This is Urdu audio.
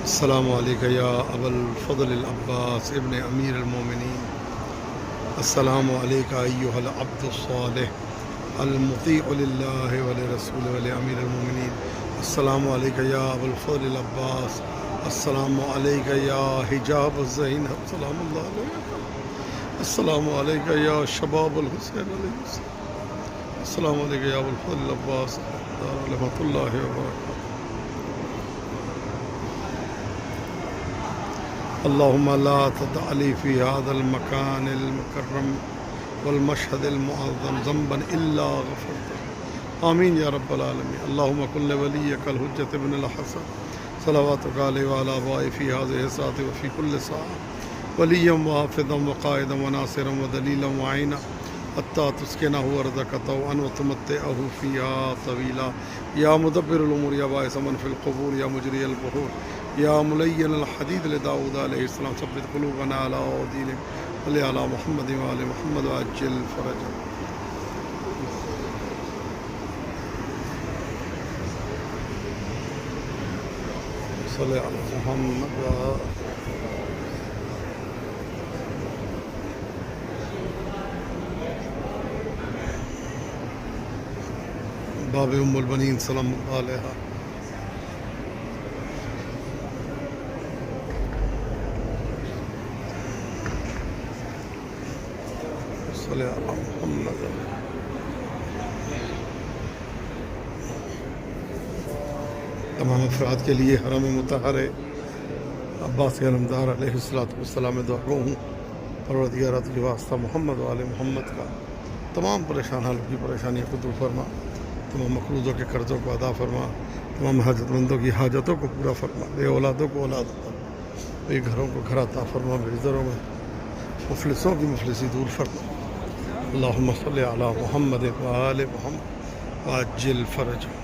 السلام علیکم یا ابا الفضل العباس ابن امیر المومنین. السلام علیکم ایھا العبد الصالح المطیع للہ ولرسولہ ولامیر المومنین. السلام علیکم یا ابا الفضل العباس. السلام علیکم یا حجاب الزینب سلام اللہ علیہ. السلام علیکم یا شباب الحسین علیہ السلام. السلام علیکم یا ابا الفضل العباس رحمۃ اللہ وبرکاتہ. اللهم لا تدع لي في هذا المكان المكرم والمشهد المعظم ذنبا إلا غفرته آمين يا رب العالمين. اللهم كن لوليك الحجة ابن الحسن صلواتك عليه وعلى آبائه في هذه الساعة وفي كل ساعة وليا وحافظا وقائدا وناصرا ودليلا وعينا حتى تسكنه أرضك طوعا وتمتعه فيها طويلا. يا مدبر الأمور يا باعث من في القبور يا مجري البحور يا ملين الحديد لداود عليه السلام ثبت قلوبنا على دينك صل على محمد وآل محمد وعجل فرجا. صل على محمد باب ام البنین سلام اللہ علیہ. صلی اللہ محمد. تمام افراد کے لیے حرم مطہر عباس علمدار علیہ السلام میں دعا گو ہوں. پروردگار کے واسطہ محمد وآل محمد کا تمام پریشان حالوں کی پریشانیوں کو دور فرما. تمام مقروضوں کے قرضوں کو ادا فرما. تمام حاجت مندوں کی حاجتوں کو پورا فرما. بے اولادوں کو اولاد عطا. بے گھروں کو گھر عطا فرما. بے زروں میں مفلسوں کی مفلسی دور فرما. اللہم صلی علی محمد وآل محمد وعجل فرجہ.